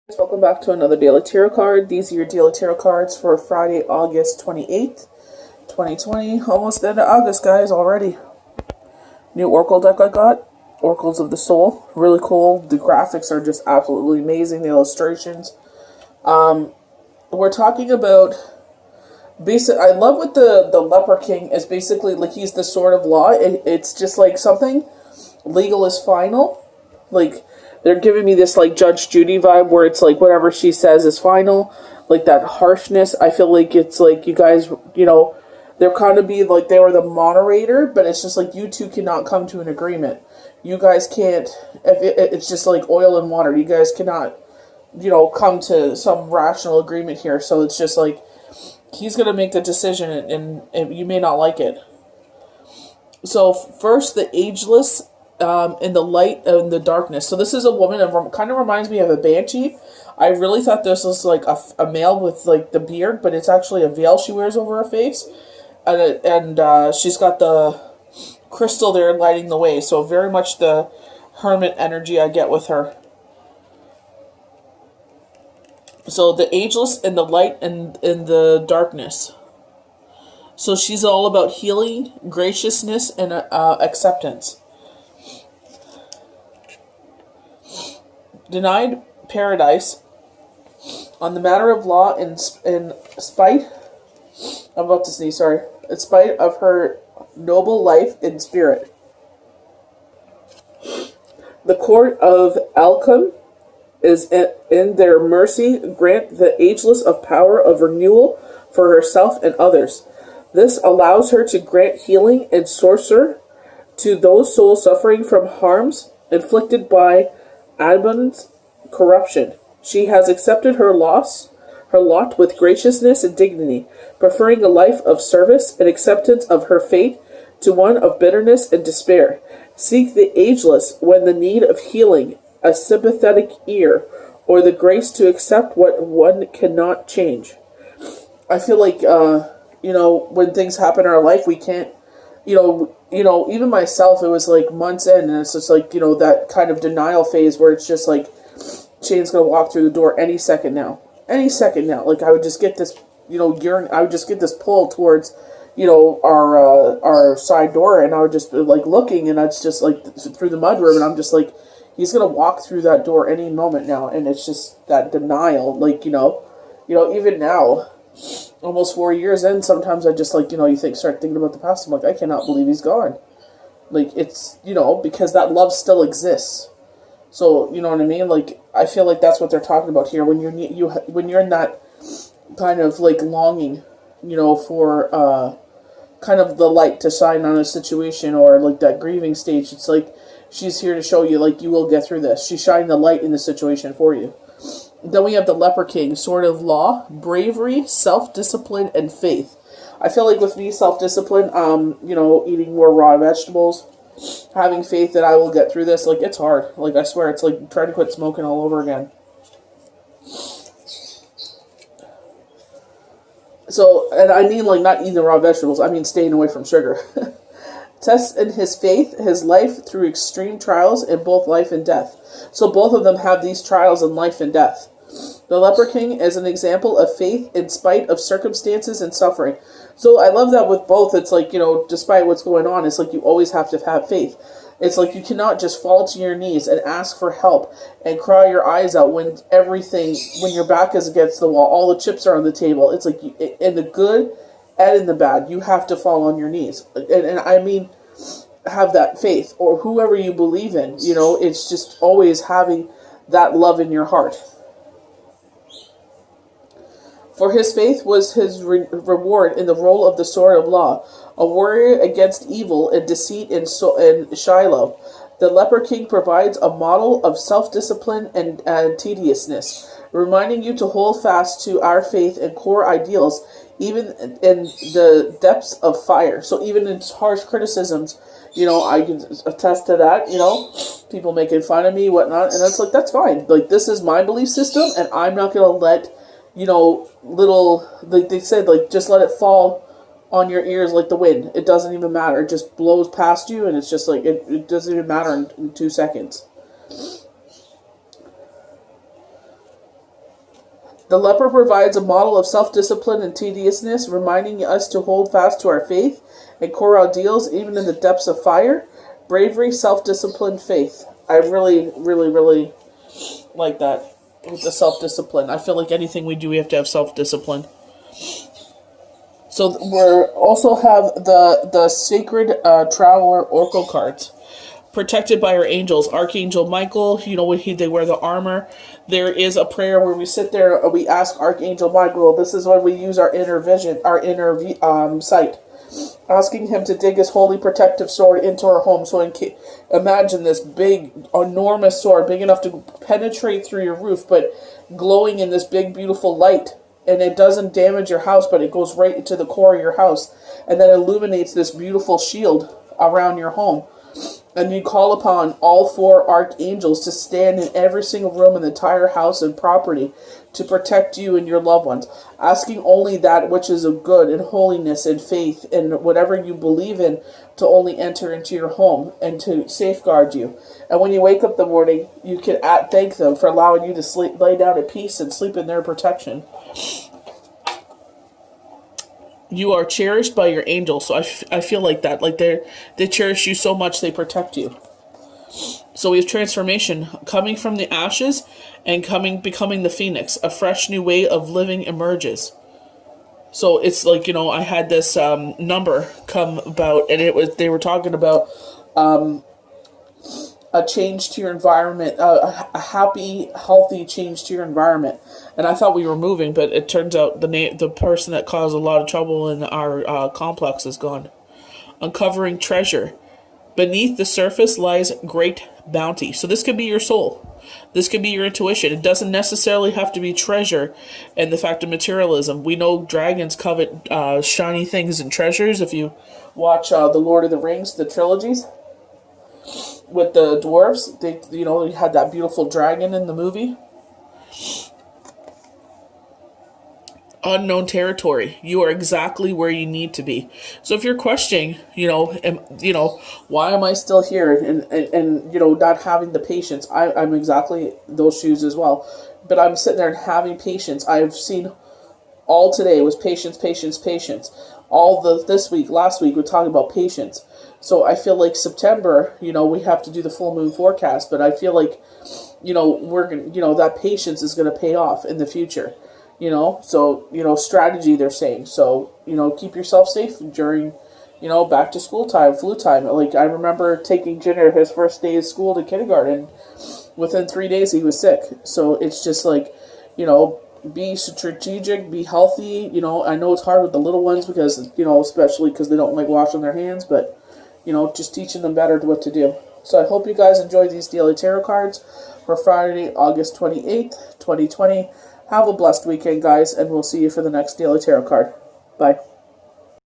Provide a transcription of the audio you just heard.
Welcome back to another Daily Tarot card. These are your Daily Tarot cards for Friday, August 28th, 2020. Almost the end of August, guys, already. New Oracle deck I got. Oracles of the Soul. Really cool. The graphics are just absolutely amazing. The illustrations. We're talking about... I love what the Leper King is basically like. He's the sword of law. It's just like something legal is final. Like, they're giving me this like Judge Judy vibe where it's like whatever she says is final. Like that harshness. I feel like it's like you guys, they're kind of be like they were the moderator, but it's just like you two cannot come to an agreement. You guys can't. It's just like oil and water. You guys cannot, come to some rational agreement here. So it's just like he's going to make the decision, and you may not like it. So first, the ageless, in the light and the darkness. So this is a woman, and kind of reminds me of a banshee. I really thought this was like a male with like the beard, but it's actually a veil she wears over her face, and she's got the crystal there lighting the way. So very much the hermit energy I get with her. So the ageless in the light and in the darkness. So she's all about healing, graciousness, and acceptance. Denied paradise on the matter of law in spite... I'm about to sneeze, sorry. In spite of her noble life and spirit. The court of Alchem is in their mercy grant the ageless of power of renewal for herself and others. This allows her to grant healing and sorcerer to those souls suffering from harms inflicted by Adam's corruption. She has accepted her lot with graciousness and dignity, preferring a life of service and acceptance of her fate to one of bitterness and despair. Seek the ageless when the need of healing, a sympathetic ear, or the grace to accept what one cannot change. I feel like, when things happen in our life, we can't, even myself, it was like months in, and it's just like, that kind of denial phase where it's just like, Shane's gonna walk through the door any second now. Any second now. Like, I would just get this, I would just get this pull towards, our side door, and I would just be, like, looking, and it's just, like, through the mudroom, and I'm just, like, he's gonna walk through that door any moment now, and it's just that denial, like, even now, almost 4 years in, sometimes I just, like, start thinking about the past, I'm like, I cannot believe he's gone. Like, it's, because that love still exists. So, you know what I mean? Like, I feel like that's what they're talking about here. When you're in that kind of like longing, for kind of the light to shine on a situation, or like that grieving stage, it's like she's here to show you, like, you will get through this. She's shining the light in the situation for you. Then we have the Leper King, sword of law, bravery, self-discipline, and faith. I feel like with me, self-discipline, eating more raw vegetables, having faith that I will get through this. Like, it's hard. Like, I swear, it's like trying to quit smoking all over again. So, and I mean, like, not eating the raw vegetables. I mean staying away from sugar. Tests in his faith, his life through extreme trials in both life and death. So both of them have these trials in life and death. The Leper King is an example of faith in spite of circumstances and suffering. So I love that with both. It's like, despite what's going on, it's like you always have to have faith. It's like you cannot just fall to your knees and ask for help and cry your eyes out when your back is against the wall, all the chips are on the table. It's like, in the good and in the bad, you have to fall on your knees. And I mean, have that faith, or whoever you believe in, it's just always having that love in your heart. For his faith was his reward in the role of the sword of law, a warrior against evil and deceit in Shiloh. The Leper King provides a model of self-discipline and tediousness, reminding you to hold fast to our faith and core ideals, even in the depths of fire. So even in harsh criticisms, I can attest to that, people making fun of me, whatnot, and it's like, that's fine. Like, this is my belief system, and I'm not going to let like they said, like, just let it fall on your ears like the wind. It doesn't even matter. It just blows past you, and it's just like, it doesn't even matter in 2 seconds. The leper provides a model of self-discipline and tediousness, reminding us to hold fast to our faith and core ordeals even in the depths of fire. Bravery, self-discipline, faith. I really, really, really like that with the self-discipline. I feel like anything we do, we have to have self-discipline. So we also have the sacred traveler oracle cards. Protected by our angels, Archangel Michael. You know when they wear the armor. There is a prayer where we sit there and we ask Archangel Michael. This is when we use our inner vision, our inner sight, asking him to dig his holy protective sword into our home. So imagine this big, enormous sword, big enough to penetrate through your roof, but glowing in this big, beautiful light. And it doesn't damage your house, but it goes right into the core of your house, and then illuminates this beautiful shield around your home. And you call upon all 4 archangels to stand in every single room in the entire house and property to protect you and your loved ones, asking only that which is of good and holiness and faith and whatever you believe in to only enter into your home and to safeguard you. And when you wake up in the morning, you can thank them for allowing you to lay down in peace and sleep in their protection. You are cherished by your angels, so I feel like that. Like they cherish you so much, they protect you. So we have transformation, coming from the ashes and becoming the phoenix. A fresh new way of living emerges. So it's like, I had this number come about, and they were talking about a change to your environment, a happy, healthy change to your environment. And I thought we were moving, but it turns out the person that caused a lot of trouble in our complex is gone. Uncovering treasure. Beneath the surface lies great bounty. So this could be your soul. This could be your intuition. It doesn't necessarily have to be treasure and the fact of materialism. We know dragons covet shiny things and treasures. If you watch The Lord of the Rings, the trilogies, with the dwarves, they had that beautiful dragon in the movie. Unknown territory. You are exactly where you need to be. So if you're questioning, why am I still here and not having the patience, I'm exactly those shoes as well. But I'm sitting there and having patience. I've seen all today was patience, patience, patience. This week, last week, we're talking about patience. So I feel like September, we have to do the full moon forecast, but I feel like, we're going to, that patience is going to pay off in the future. So, strategy they're saying. So, keep yourself safe during, back to school time, flu time. Like, I remember taking Jenner his first day of school to kindergarten. Within 3 days, he was sick. So, it's just like, be strategic, be healthy. I know it's hard with the little ones because, especially because they don't like washing their hands, but, just teaching them better what to do. So, I hope you guys enjoy these daily tarot cards for Friday, August 28th, 2020. Have a blessed weekend, guys, and we'll see you for the next Daily Tarot card. Bye.